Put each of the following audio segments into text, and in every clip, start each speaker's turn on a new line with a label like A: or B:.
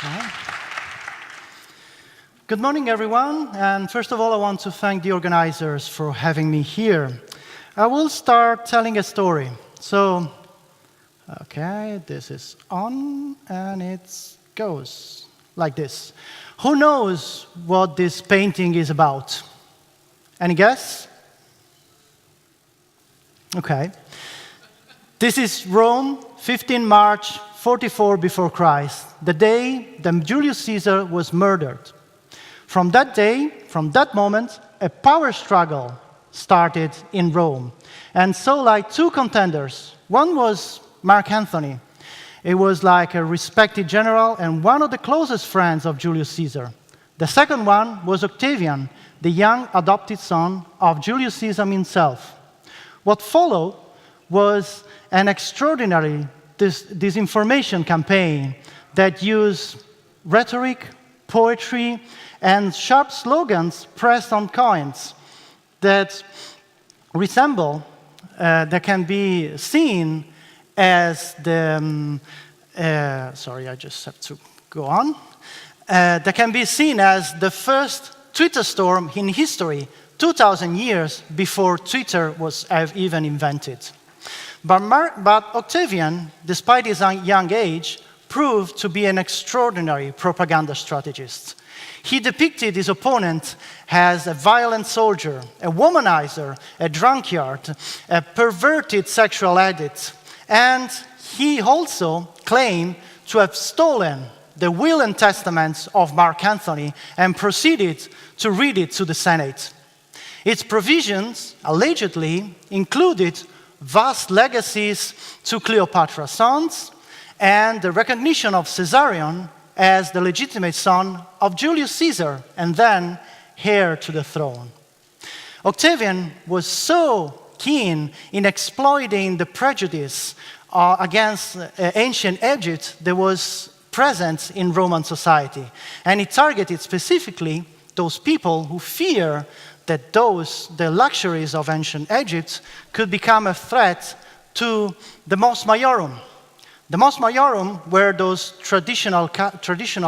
A: Okay. Good morning, everyone. And first of all, I want to thank the organizers for having me here. I will start telling a story. So, okay, this is on, and it goes like this. Who knows what this painting is about? Any guess? Okay. This is Rome, 15 March 44 before Christ, the day that Julius Caesar was murdered. From that day, from that moment, a power struggle started in Rome. And so, like two contenders, one was Mark Antony. It was like a respected general and one of the closest friends of Julius Caesar. The second one was Octavian, the young adopted son of Julius Caesar himself. What followed was an extraordinary disinformation campaign that used rhetoric, poetry, and sharp slogans pressed on coins that resemble, that can be seen as the, sorry, I just have to go on, that can be seen as the first Twitter storm in history, 2,000 years before Twitter was even invented. But Octavian, despite his young age, proved to be an extraordinary propaganda strategist. He depicted his opponent as a violent soldier, a womanizer, a drunkard, a perverted sexual addict, and he also claimed to have stolen the will and testaments of Mark Antony and proceeded to read it to the Senate. Its provisions, allegedly, included vast legacies to Cleopatra's sons and the recognition of Caesarion as the legitimate son of Julius Caesar and then heir to the throne. Octavian was so keen in exploiting the prejudice against ancient Egypt that was present in Roman society, and he targeted specifically those people who fear that the luxuries of ancient Egypt could become a threat to the mos maiorum. The mos maiorum were those traditional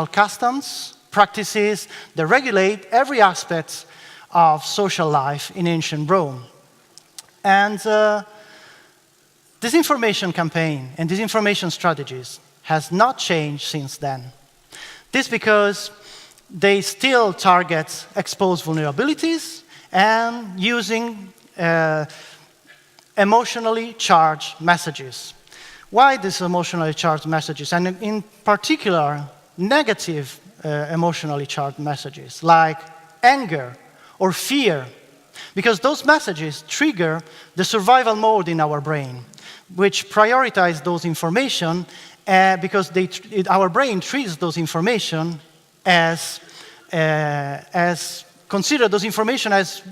A: customs, practices that regulate every aspect of social life in ancient Rome. And this information campaign and these information strategies has not changed since then. This because they still target exposed vulnerabilities and using emotionally charged messages. Why these emotionally charged messages? And in particular, negative emotionally charged messages like anger or fear, because those messages trigger the survival mode in our brain, which prioritize those information because our brain treats those information as consider those information as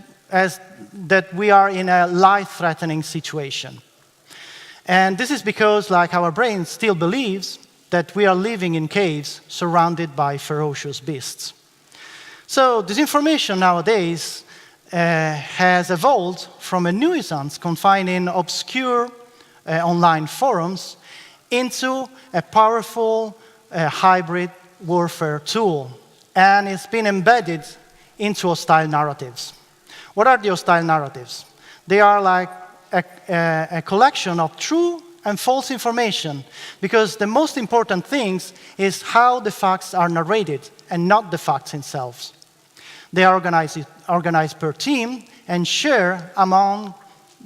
A: that we are in a life-threatening situation. And this is because, like, our brain still believes that we are living in caves surrounded by ferocious beasts. So this information nowadays has evolved from a nuisance confined in obscure online forums into a powerful hybrid warfare tool. And it's been embedded into hostile narratives. What are the hostile narratives? They are like a collection of true and false information, because the most important thing is how the facts are narrated and not the facts themselves. They are organized per team and share among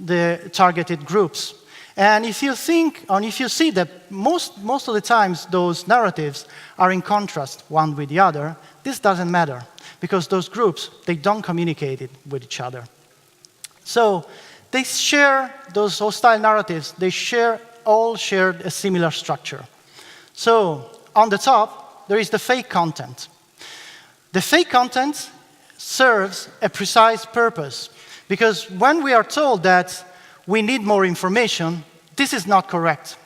A: the targeted groups. And if you see that most of the times those narratives are in contrast one with the other, this doesn't matter, because those groups, they don't communicate with each other. So they share those hostile narratives, all share a similar structure. So on the top, there is the fake content. The fake content serves a precise purpose, because when we are told that we need more information, this is not correct.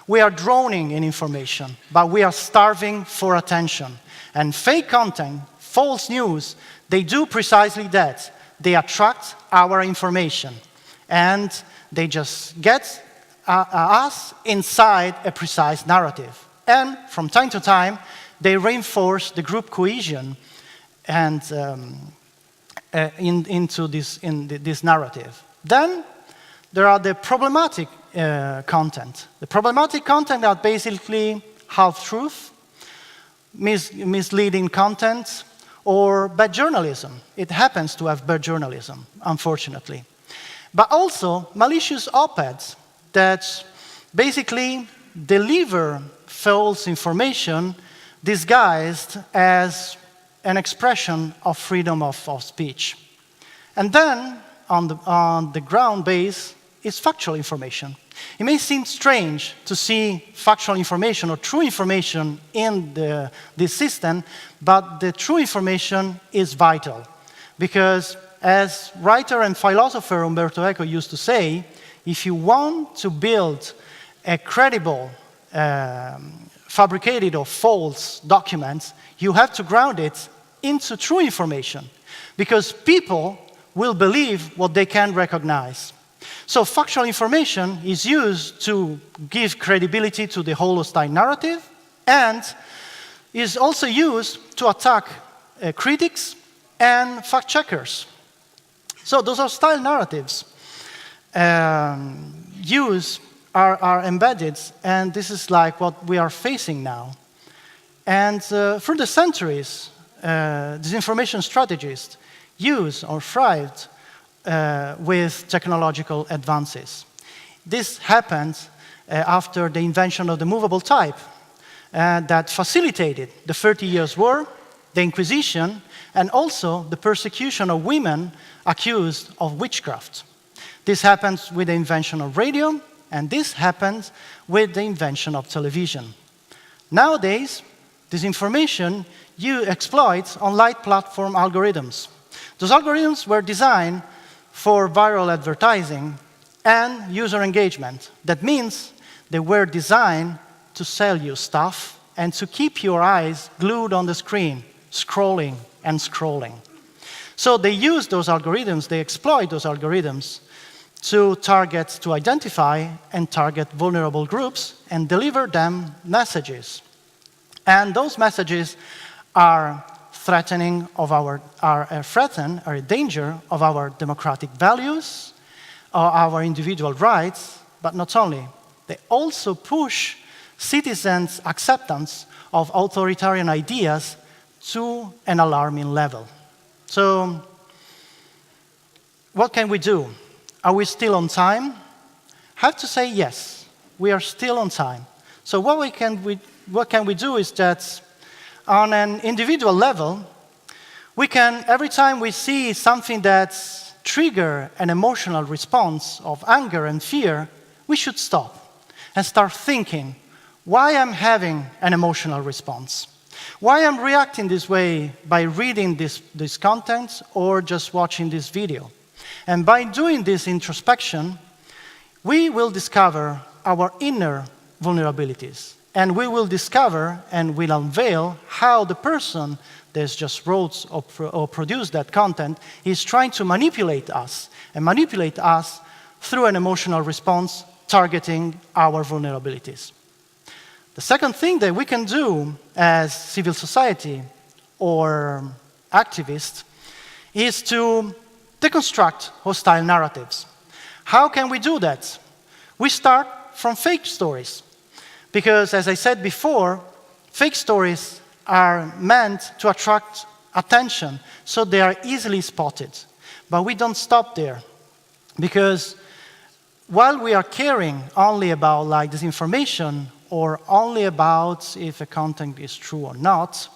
A: We are drowning in information, but we are starving for attention. And fake content, false news, they do precisely that. They attract our information, and they just get us inside a precise narrative. And from time to time, they reinforce the group cohesion and into this narrative. Then there are the problematic content. The problematic content are basically half-truth, misleading content, or bad journalism. It happens to have bad journalism, unfortunately. But also malicious op-eds that basically deliver false information disguised as an expression of freedom of speech. And then, on the ground base, is factual information. It may seem strange to see factual information or true information in this system, but the true information is vital. Because as writer and philosopher Umberto Eco used to say, if you want to build a credible, fabricated or false document, you have to ground it into true information. Because people will believe what they can recognize. So factual information is used to give credibility to the whole hostile narrative and is also used to attack critics and fact-checkers. So those hostile narratives are embedded, and this is like what we are facing now. And through the centuries, disinformation strategists use or thrived with technological advances. This happened after the invention of the movable type that facilitated the 30 Years' War, the Inquisition, and also the persecution of women accused of witchcraft. This happens with the invention of radio, and this happens with the invention of television. Nowadays, disinformation exploits online platform algorithms. Those algorithms were designed for viral advertising and user engagement. That means they were designed to sell you stuff and to keep your eyes glued on the screen, scrolling and scrolling. So they use those algorithms, they exploit those algorithms to identify and target vulnerable groups and deliver them messages. And those messages are threatening of are a danger of our democratic values, or our individual rights, but not only. They also push citizens' acceptance of authoritarian ideas to an alarming level. So, what can we do? Are we still on time? I have to say yes, we are still on time. So what can we do is that on an individual level, we can, every time we see something that triggers an emotional response of anger and fear, we should stop and start thinking, why I'm having an emotional response? Why I'm reacting this way by reading this content or just watching this video? And by doing this introspection, we will discover our inner vulnerabilities. And we will discover and will unveil how the person that just wrote or produced that content is trying to manipulate us, and manipulate us through an emotional response targeting our vulnerabilities. The second thing that we can do as civil society or activists is to deconstruct hostile narratives. How can we do that? We start from fake stories. Because, as I said before, fake stories are meant to attract attention, so they are easily spotted. But we don't stop there. Because while we are caring only about disinformation or only about if a content is true or not,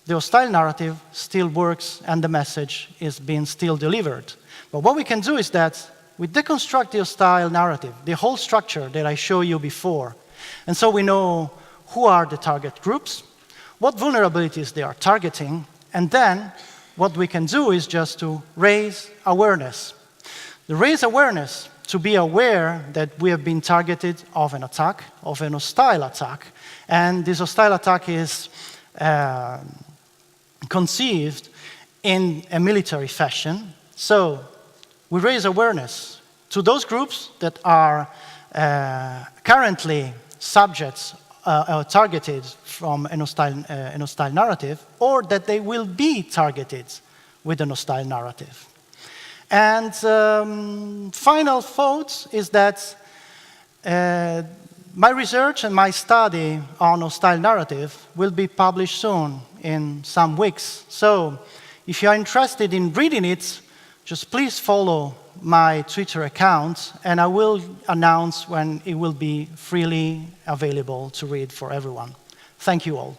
A: the hostile narrative still works and the message is being still delivered. But what we can do is that we deconstruct the hostile narrative, the whole structure that I showed you before. And so we know who are the target groups, what vulnerabilities they are targeting, and then what we can do is just to raise awareness. To raise awareness, to be aware that we have been targeted of an attack, of an hostile attack, and this hostile attack is conceived in a military fashion. So we raise awareness to those groups that are currently subjects targeted from a hostile narrative, or that they will be targeted with a hostile narrative. And final thought is that my research and my study on hostile narrative will be published soon, in some weeks. So if you are interested in reading it, just please follow my Twitter account, and I will announce when it will be freely available to read for everyone. Thank you all.